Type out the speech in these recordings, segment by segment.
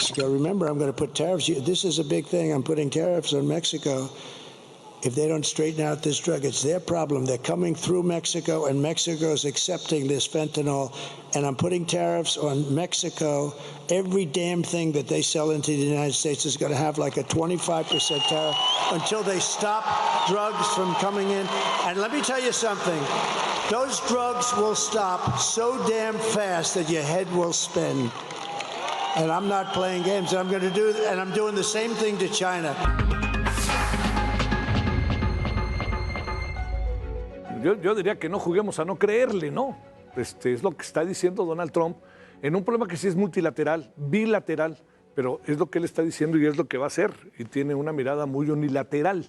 Mexico. Remember, I'm going to put tariffs. This is a big thing. I'm putting tariffs on Mexico. If they don't straighten out this drug, it's their problem. They're coming through Mexico, and Mexico is accepting this fentanyl. And I'm putting tariffs on Mexico. Every damn thing that they sell into the United States is going to have like a 25% tariff until they stop drugs from coming in. And let me tell you something. Those drugs will stop so damn fast that your head will spin. And I'm not playing games. I'm going to do, and I'm doing the same thing to China. Yo diría que no juguemos a no creerle, ¿no? Es lo que está diciendo Donald Trump en un problema que sí es multilateral, bilateral, pero es lo que él está diciendo y es lo que va a hacer, y tiene una mirada muy unilateral.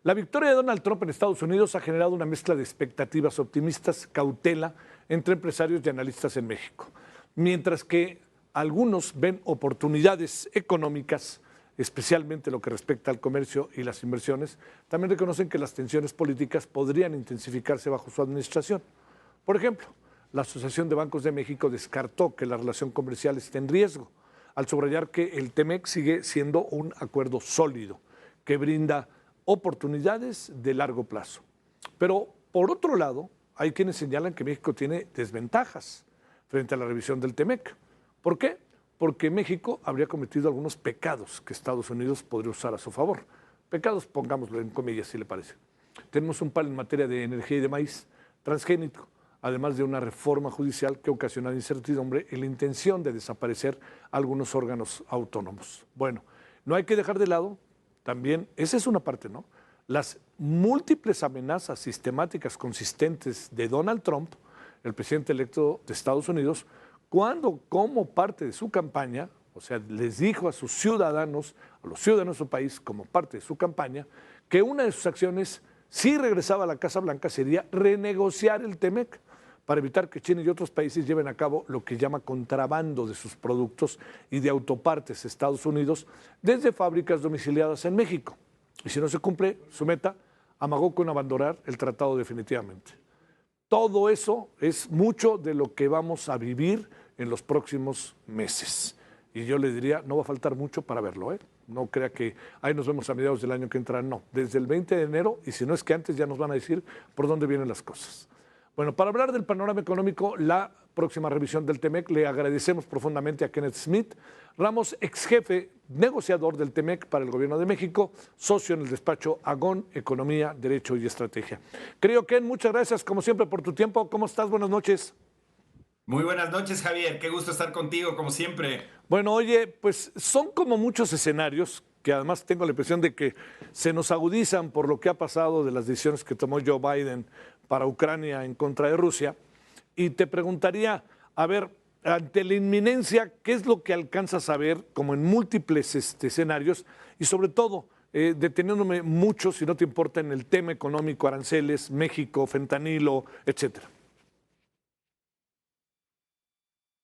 La victoria de Donald Trump en Estados Unidos ha generado una mezcla de expectativas optimistas, cautela entre empresarios y analistas en México, mientras que algunos ven oportunidades económicas, especialmente lo que respecta al comercio y las inversiones. También reconocen que las tensiones políticas podrían intensificarse bajo su administración. Por ejemplo, la Asociación de Bancos de México descartó que la relación comercial esté en riesgo, al subrayar que el TEMEC sigue siendo un acuerdo sólido, que brinda oportunidades de largo plazo. Pero, por otro lado, hay quienes señalan que México tiene desventajas frente a la revisión del TEMEC. ¿Por qué? Porque México habría cometido algunos pecados que Estados Unidos podría usar a su favor. Pecados, pongámoslo en comillas, si le parece. Tenemos un plan en materia de energía y de maíz transgénico, además de una reforma judicial que ocasiona incertidumbre en la intención de desaparecer algunos órganos autónomos. Bueno, no hay que dejar de lado también, esa es una parte, ¿no?, las múltiples amenazas sistemáticas consistentes de Donald Trump, el presidente electo de Estados Unidos, cuando como parte de su campaña, o sea, les dijo a sus ciudadanos, a los ciudadanos de su país, como parte de su campaña, que una de sus acciones, si regresaba a la Casa Blanca, sería renegociar el TEMEC para evitar que China y otros países lleven a cabo lo que llama contrabando de sus productos y de autopartes a Estados Unidos desde fábricas domiciliadas en México. Y si no se cumple su meta, amagó con abandonar el tratado definitivamente. Todo eso es mucho de lo que vamos a vivir en los próximos meses. Y yo le diría, no va a faltar mucho para verlo, ¿eh? No crea que ahí nos vemos a mediados del año que entra, no. Desde el 20 de enero, y si no es que antes ya nos van a decir por dónde vienen las cosas. Bueno, para hablar del panorama económico, la próxima revisión del TEMEC, le agradecemos profundamente a Kenneth Smith Ramos, ex jefe negociador del TEMEC para el Gobierno de México, socio en el despacho Agón, Economía, Derecho y Estrategia. Querido Ken, muchas gracias como siempre por tu tiempo. ¿Cómo estás? Buenas noches. Muy buenas noches, Javier. Qué gusto estar contigo, como siempre. Bueno, oye, pues son como muchos escenarios que además tengo la impresión de que se nos agudizan por lo que ha pasado de las decisiones que tomó Joe Biden para Ucrania en contra de Rusia. Y te preguntaría, a ver, ante la inminencia, ¿qué es lo que alcanzas a ver como en múltiples escenarios? Y sobre todo, deteniéndome mucho, si no te importa, en el tema económico, aranceles, México, fentanilo, etcétera.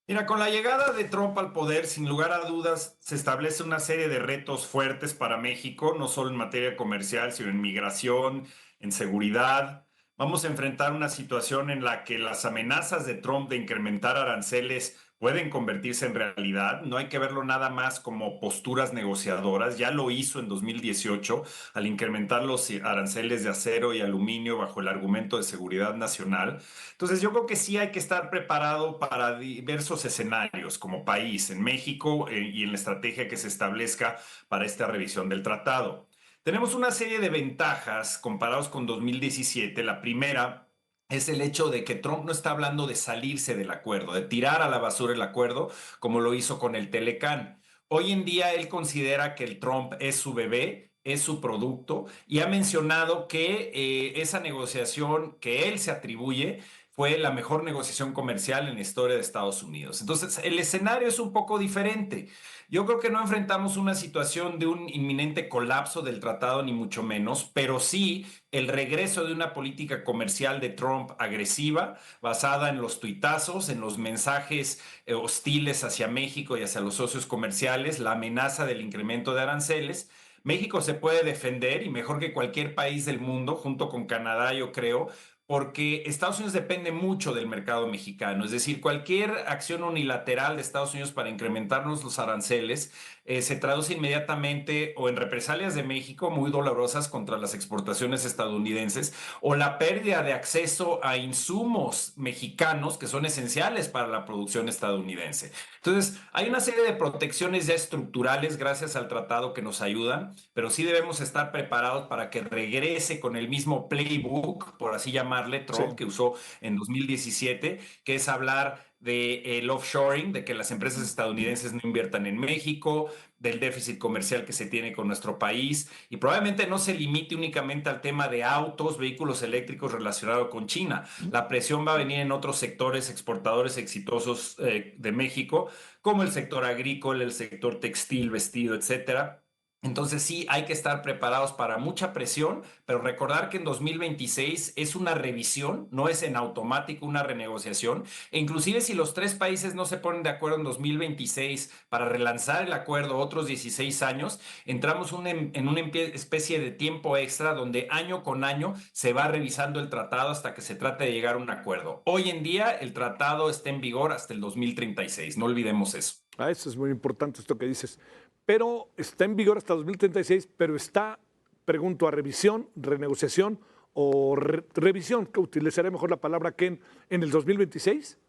Mira, con la llegada de Trump al poder, sin lugar a dudas, se establece una serie de retos fuertes para México, no solo en materia comercial, sino en migración, en seguridad. Vamos a enfrentar una situación en la que las amenazas de Trump de incrementar aranceles pueden convertirse en realidad. No hay que verlo nada más como posturas negociadoras. Ya lo hizo en 2018 al incrementar los aranceles de acero y aluminio bajo el argumento de seguridad nacional. Entonces yo creo que sí hay que estar preparado para diversos escenarios como país en México y en la estrategia que se establezca para esta revisión del tratado. Tenemos una serie de ventajas comparados con 2017. La primera es el hecho de que Trump no está hablando de salirse del acuerdo, de tirar a la basura el acuerdo, como lo hizo con el Telecán. Hoy en día él considera que el Trump es su bebé, es su producto, y ha mencionado que esa negociación que él se atribuye fue la mejor negociación comercial en la historia de Estados Unidos. Entonces, el escenario es un poco diferente. Yo creo que no enfrentamos una situación de un inminente colapso del tratado, ni mucho menos, pero sí el regreso de una política comercial de Trump agresiva, basada en los tuitazos, en los mensajes hostiles hacia México y hacia los socios comerciales, la amenaza del incremento de aranceles. México se puede defender y mejor que cualquier país del mundo, junto con Canadá, yo creo, porque Estados Unidos depende mucho del mercado mexicano. Es decir, cualquier acción unilateral de Estados Unidos para incrementarnos los aranceles se traduce inmediatamente o en represalias de México muy dolorosas contra las exportaciones estadounidenses o la pérdida de acceso a insumos mexicanos que son esenciales para la producción estadounidense. Entonces, hay una serie de protecciones ya estructurales gracias al tratado que nos ayudan, pero sí debemos estar preparados para que regrese con el mismo playbook, por así llamarle, Sí. Trump, que usó en 2017, que es hablar del offshoring, de que las empresas estadounidenses no inviertan en México, del déficit comercial que se tiene con nuestro país, y probablemente no se limite únicamente al tema de autos, vehículos eléctricos relacionado con China. La presión va a venir en otros sectores exportadores exitosos de México, como el sector agrícola, el sector textil, vestido, etcétera. Entonces sí, hay que estar preparados para mucha presión, pero recordar que en 2026 es una revisión, no es en automático una renegociación. E inclusive si los tres países no se ponen de acuerdo en 2026 para relanzar el acuerdo otros 16 años, entramos en una especie de tiempo extra donde año con año se va revisando el tratado hasta que se trate de llegar a un acuerdo. Hoy en día el tratado está en vigor hasta el 2036, no olvidemos eso. Eso es muy importante esto que dices. Pero está en vigor hasta 2036, pero está, pregunto, a revisión, renegociación o revisión, que utilizaré mejor la palabra que en el 2026.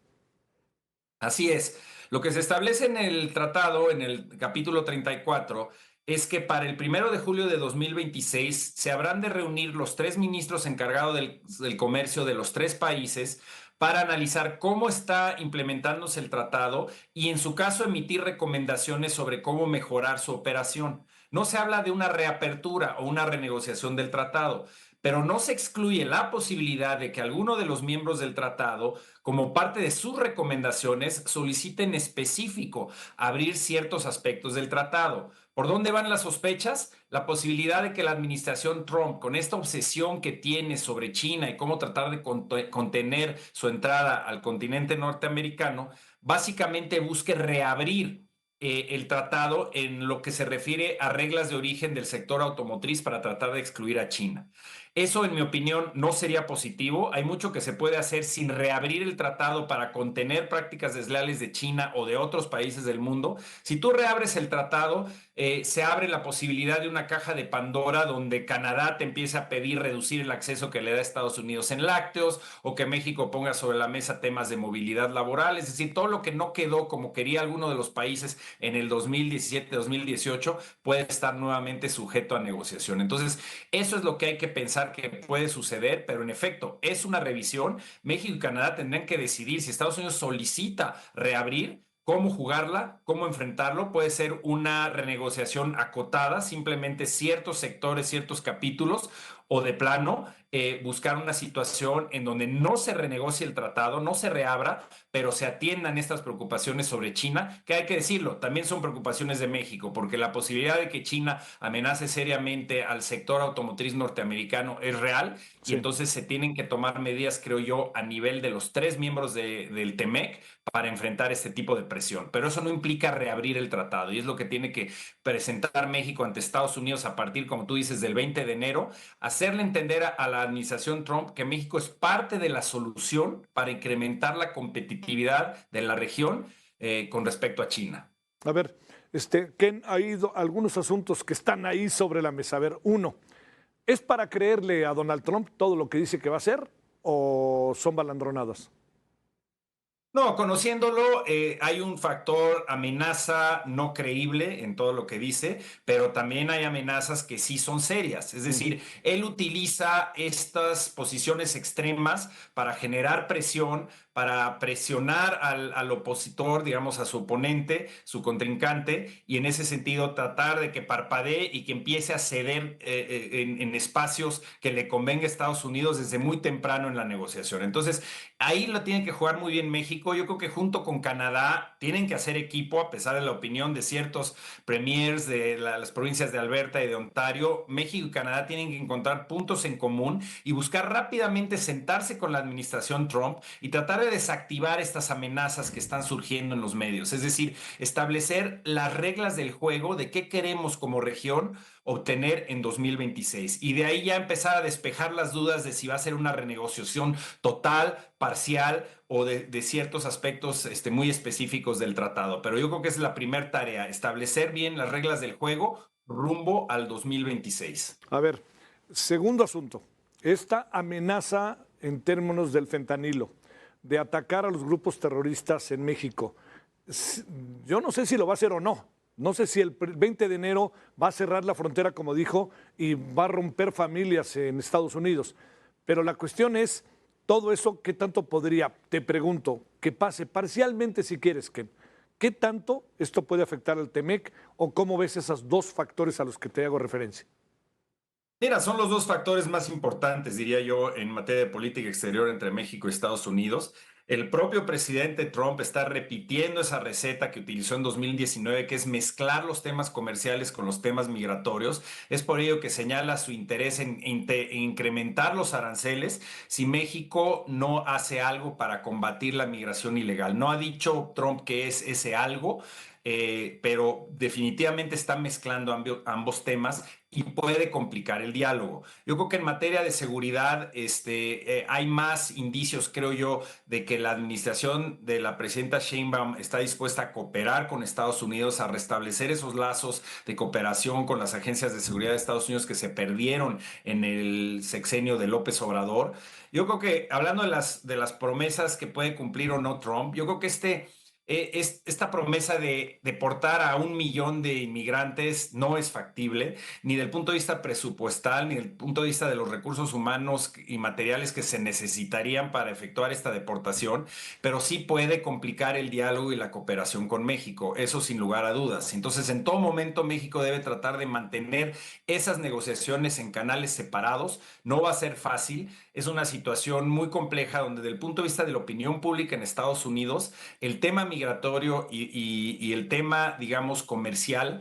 Así es. Lo que se establece en el tratado, en el capítulo 34, es que para el 1 de julio de 2026 se habrán de reunir los tres ministros encargados del comercio de los tres países para analizar cómo está implementándose el tratado y en su caso emitir recomendaciones sobre cómo mejorar su operación. No se habla de una reapertura o una renegociación del tratado, pero no se excluye la posibilidad de que alguno de los miembros del tratado, como parte de sus recomendaciones, solicite en específico abrir ciertos aspectos del tratado. ¿Por dónde van las sospechas? La posibilidad de que la administración Trump, con esta obsesión que tiene sobre China y cómo tratar de contener su entrada al continente norteamericano, básicamente busque reabrir el tratado en lo que se refiere a reglas de origen del sector automotriz para tratar de excluir a China. Eso, en mi opinión, no sería positivo. Hay mucho que se puede hacer sin reabrir el tratado para contener prácticas desleales de China o de otros países del mundo. Si tú reabres el tratado, se abre la posibilidad de una caja de Pandora donde Canadá te empiece a pedir reducir el acceso que le da Estados Unidos en lácteos o que México ponga sobre la mesa temas de movilidad laboral. Es decir, todo lo que no quedó como quería alguno de los países en el 2017-2018 puede estar nuevamente sujeto a negociación. Entonces, eso es lo que hay que pensar que puede suceder, pero en efecto, es una revisión. México y Canadá tendrán que decidir si Estados Unidos solicita reabrir, cómo jugarla, cómo enfrentarlo. Puede ser una renegociación acotada, simplemente ciertos sectores, ciertos capítulos, o de plano buscar una situación en donde no se renegocie el tratado, no se reabra, pero se atiendan estas preocupaciones sobre China, que hay que decirlo, también son preocupaciones de México, porque la posibilidad de que China amenace seriamente al sector automotriz norteamericano es real, y Sí. entonces se tienen que tomar medidas, creo yo, a nivel de los tres miembros del TEMEC para enfrentar este tipo de presión. Pero eso no implica reabrir el tratado, y es lo que tiene que presentar México ante Estados Unidos a partir, como tú dices, del 20 de enero, hacerle entender a la administración Trump que México es parte de la solución para incrementar la competitividad de la región con respecto a China. A ver, Ken, ha ido algunos asuntos que están ahí sobre la mesa. A ver, uno, ¿es para creerle a Donald Trump todo lo que dice que va a hacer o son balandronadas? No, conociéndolo, hay un factor amenaza no creíble en todo lo que dice, pero también hay amenazas que sí son serias. Es decir, él utiliza estas posiciones extremas para generar presión, para presionar al opositor, digamos, a su oponente, su contrincante, y en ese sentido tratar de que parpadee y que empiece a ceder en espacios que le convenga a Estados Unidos desde muy temprano en la negociación. Entonces, ahí lo tiene que jugar muy bien México México, yo creo que junto con Canadá tienen que hacer equipo, a pesar de la opinión de ciertos premiers de las provincias de Alberta y de Ontario. México y Canadá tienen que encontrar puntos en común y buscar rápidamente sentarse con la administración Trump y tratar de desactivar estas amenazas que están surgiendo en los medios. Es decir, establecer las reglas del juego de qué queremos como región obtener en 2026. Y de ahí ya empezar a despejar las dudas de si va a ser una renegociación total, parcial o de ciertos aspectos muy específicos del tratado. Pero yo creo que es la primera tarea, establecer bien las reglas del juego rumbo al 2026. A ver, segundo asunto, esta amenaza en términos del fentanilo, de atacar a los grupos terroristas en México, yo no sé si lo va a hacer o no. No sé si el 20 de enero va a cerrar la frontera, como dijo, y va a romper familias en Estados Unidos. Pero la cuestión es, todo eso, ¿qué tanto podría, te pregunto, que pase parcialmente si quieres, Ken? ¿Qué tanto esto puede afectar al TEMEC o cómo ves esos dos factores a los que te hago referencia? Mira, son los dos factores más importantes, diría yo, en materia de política exterior entre México y Estados Unidos. El propio presidente Trump está repitiendo esa receta que utilizó en 2019, que es mezclar los temas comerciales con los temas migratorios. Es por ello que señala su interés en incrementar los aranceles si México no hace algo para combatir la migración ilegal. No ha dicho Trump que es ese algo. Pero definitivamente está mezclando ambos temas y puede complicar el diálogo. Yo creo que en materia de seguridad hay más indicios, creo yo, de que la administración de la presidenta Sheinbaum está dispuesta a cooperar con Estados Unidos, a restablecer esos lazos de cooperación con las agencias de seguridad de Estados Unidos que se perdieron en el sexenio de López Obrador. Yo creo que, hablando de las promesas que puede cumplir o no Trump, yo creo que esta promesa de deportar a 1 millón de inmigrantes no es factible, ni del punto de vista presupuestal, ni del punto de vista de los recursos humanos y materiales que se necesitarían para efectuar esta deportación, pero sí puede complicar el diálogo y la cooperación con México, eso sin lugar a dudas. Entonces, en todo momento México debe tratar de mantener esas negociaciones en canales separados. No va a ser fácil, es una situación muy compleja donde, desde el punto de vista de la opinión pública en Estados Unidos, el tema migratorio y el tema, digamos, comercial,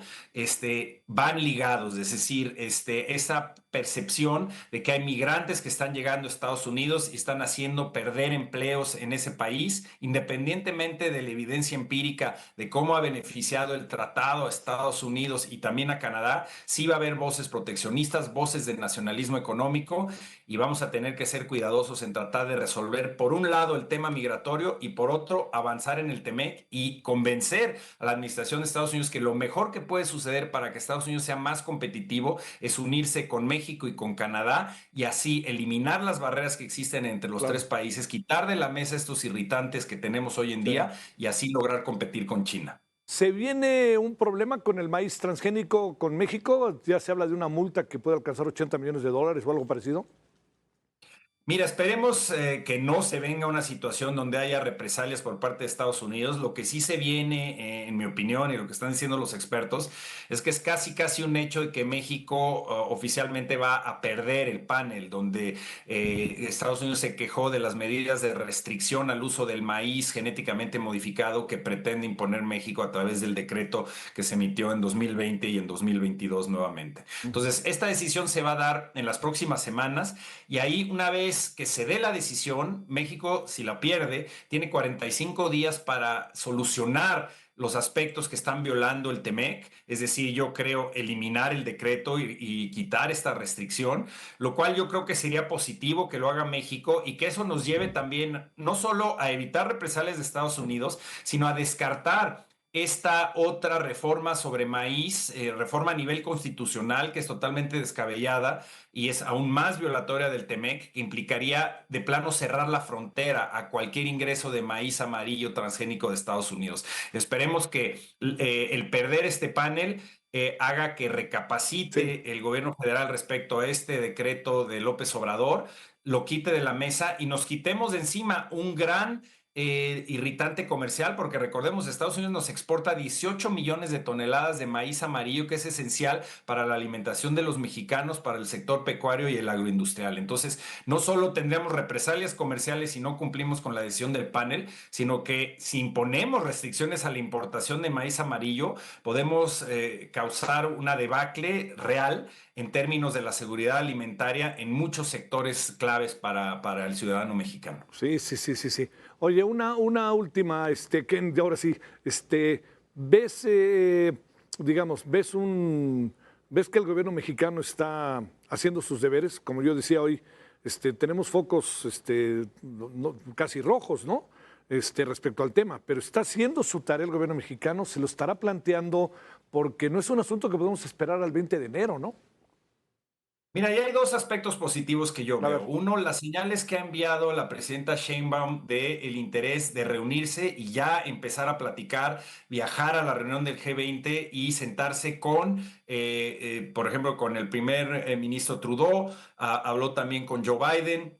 van ligados. Es decir, esa percepción de que hay migrantes que están llegando a Estados Unidos y están haciendo perder empleos en ese país, independientemente de la evidencia empírica de cómo ha beneficiado el tratado a Estados Unidos y también a Canadá, sí va a haber voces proteccionistas, voces de nacionalismo económico, y vamos a tener que ser cuidadosos en tratar de resolver, por un lado, el tema migratorio y por otro, avanzar en el TEMEC y convencer a la administración de Estados Unidos que lo mejor que puede suceder para que Estados Unidos sea más competitivo es unirse con México y con Canadá y así eliminar las barreras que existen entre los Claro. tres países, quitar de la mesa estos irritantes que tenemos hoy en Sí. día y así lograr competir con China. ¿Se viene un problema con el maíz transgénico con México? Ya se habla de una multa que puede alcanzar 80 millones de dólares o algo parecido. Mira, esperemos que no se venga una situación donde haya represalias por parte de Estados Unidos. Lo que sí se viene, en mi opinión, y lo que están diciendo los expertos, es que es casi un hecho de que México oficialmente va a perder el panel, donde Estados Unidos se quejó de las medidas de restricción al uso del maíz genéticamente modificado que pretende imponer México a través del decreto que se emitió en 2020 y en 2022 nuevamente. Entonces, esta decisión se va a dar en las próximas semanas y ahí, una vez que se dé la decisión, México, si la pierde, tiene 45 días para solucionar los aspectos que están violando el TEMEC, es decir, yo creo eliminar el decreto y quitar esta restricción, lo cual yo creo que sería positivo que lo haga México y que eso nos lleve también no solo a evitar represalias de Estados Unidos, sino a descartar esta otra reforma sobre maíz, reforma a nivel constitucional que es totalmente descabellada y es aún más violatoria del TEMEC, que implicaría de plano cerrar la frontera a cualquier ingreso de maíz amarillo transgénico de Estados Unidos. Esperemos que el perder este panel haga que recapacite Sí. el gobierno federal respecto a este decreto de López Obrador, lo quite de la mesa y nos quitemos de encima un gran irritante comercial, porque recordemos, Estados Unidos nos exporta 18 millones de toneladas de maíz amarillo, que es esencial para la alimentación de los mexicanos, para el sector pecuario y el agroindustrial. Entonces, no solo tendríamos represalias comerciales si no cumplimos con la decisión del panel, sino que si imponemos restricciones a la importación de maíz amarillo, podemos causar una debacle real en términos de la seguridad alimentaria en muchos sectores claves para el ciudadano mexicano. Sí, sí, sí, sí, sí. Oye, una última, Ken, ahora sí, ves, digamos, ves que el gobierno mexicano está haciendo sus deberes, como yo decía hoy, tenemos focos, casi rojos, ¿no? Respecto al tema, pero está haciendo su tarea el gobierno mexicano, se lo estará planteando, porque no es un asunto que podemos esperar al 20 de enero, ¿no? Mira, ya hay dos aspectos positivos que yo A ver. veo. Uno, las señales que ha enviado la presidenta Sheinbaum de el interés de reunirse y ya empezar a platicar, viajar a la reunión del G20 y sentarse con, por ejemplo, con el primer ministro Trudeau, habló también con Joe Biden.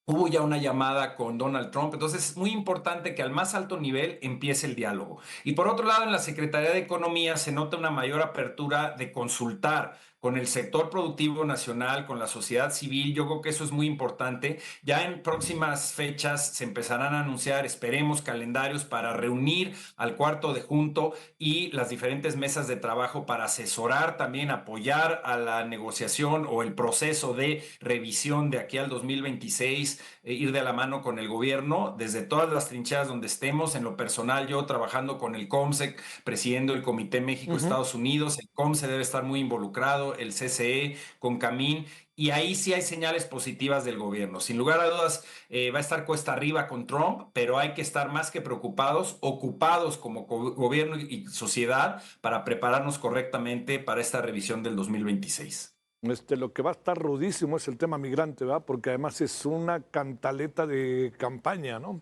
Hubo ya una llamada con Donald Trump, entonces es muy importante que al más alto nivel empiece el diálogo. Y por otro lado, en la Secretaría de Economía se nota una mayor apertura de consultar con el sector productivo nacional, con la sociedad civil. Yo creo que eso es muy importante. Ya en próximas fechas se empezarán a anunciar, esperemos, calendarios para reunir al cuarto de junto y las diferentes mesas de trabajo para asesorar, también apoyar a la negociación o el proceso de revisión de aquí al 2026, ir de la mano con el gobierno desde todas las trincheras donde estemos. En lo personal, yo trabajando con el COMSEC, presidiendo el Comité México-Estados Unidos, el COMSE debe estar muy involucrado, el CCE con Camín, y ahí sí hay señales positivas del gobierno. Sin lugar a dudas, va a estar cuesta arriba con Trump, pero hay que estar más que preocupados, ocupados como gobierno y sociedad para prepararnos correctamente para esta revisión del 2026. Lo que va a estar rudísimo es el tema migrante, ¿verdad? Porque además es una cantaleta de campaña, ¿no?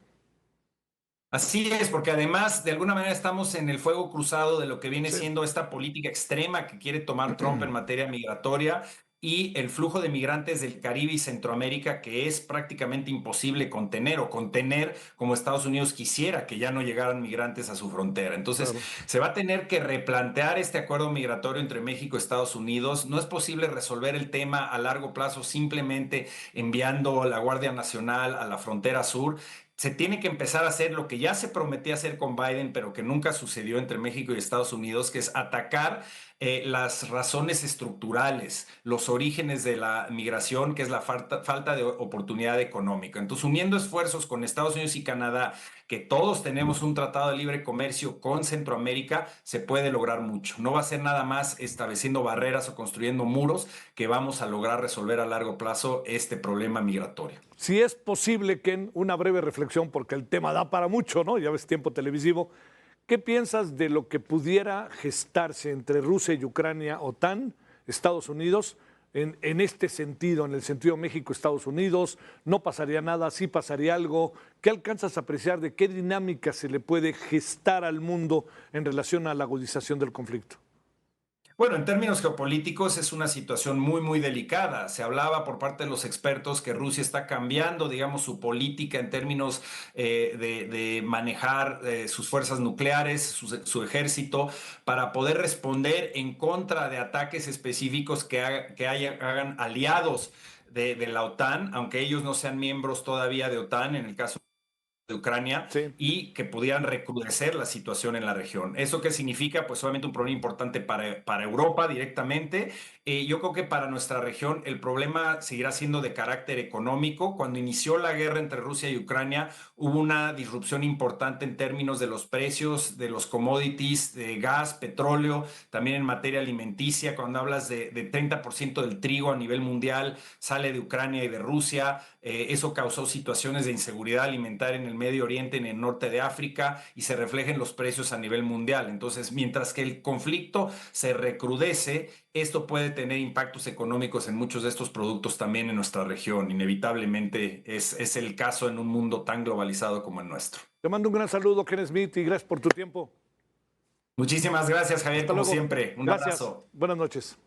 Así es, porque además de alguna manera estamos en el fuego cruzado de lo que viene Sí. siendo esta política extrema que quiere tomar Trump en materia migratoria y el flujo de migrantes del Caribe y Centroamérica, que es prácticamente imposible contener o contener como Estados Unidos quisiera que ya no llegaran migrantes a su frontera. Entonces, Claro. se va a tener que replantear este acuerdo migratorio entre México y Estados Unidos. No es posible resolver el tema a largo plazo simplemente enviando la Guardia Nacional a la frontera sur. Se tiene que empezar a hacer lo que ya se prometía hacer con Biden, pero que nunca sucedió entre México y Estados Unidos, que es atacar las razones estructurales, los orígenes de la migración, que es la falta de oportunidad económica. Entonces, uniendo esfuerzos con Estados Unidos y Canadá, que todos tenemos un tratado de libre comercio con Centroamérica, se puede lograr mucho. No va a ser nada más estableciendo barreras o construyendo muros que vamos a lograr resolver a largo plazo este problema migratorio. Si es posible, Ken, una breve reflexión, porque el tema da para mucho, ¿no? Ya ves, tiempo televisivo. ¿Qué piensas de lo que pudiera gestarse entre Rusia y Ucrania, OTAN, Estados Unidos, en este sentido, en el sentido México-Estados Unidos? ¿No pasaría nada? ¿Sí pasaría algo? ¿Qué alcanzas a apreciar de qué dinámica se le puede gestar al mundo en relación a la agudización del conflicto? Bueno, en términos geopolíticos es una situación muy, muy delicada. Se hablaba por parte de los expertos que Rusia está cambiando, digamos, su política en términos de manejar sus fuerzas nucleares, su ejército, para poder responder en contra de ataques específicos que hagan aliados de la OTAN, aunque ellos no sean miembros todavía de OTAN, en el caso de Ucrania, Sí. y que pudieran recrudecer la situación en la región. ¿Eso qué significa? Pues obviamente un problema importante para Europa directamente. Yo creo que para nuestra región el problema seguirá siendo de carácter económico. Cuando inició la guerra entre Rusia y Ucrania hubo una disrupción importante en términos de los precios de los commodities, de gas, petróleo, también en materia alimenticia. Cuando hablas de 30% del trigo a nivel mundial sale de Ucrania y de Rusia, eso causó situaciones de inseguridad alimentaria en el Medio Oriente, en el norte de África, y se refleja en los precios a nivel mundial. Entonces, mientras que el conflicto se recrudece, esto puede tener impactos económicos en muchos de estos productos también en nuestra región. Inevitablemente es el caso en un mundo tan globalizado como el nuestro. Te mando un gran saludo, Ken Smith, y gracias por tu tiempo. Muchísimas gracias, Javier, Hasta como luego. siempre. Un Gracias. abrazo. Buenas noches.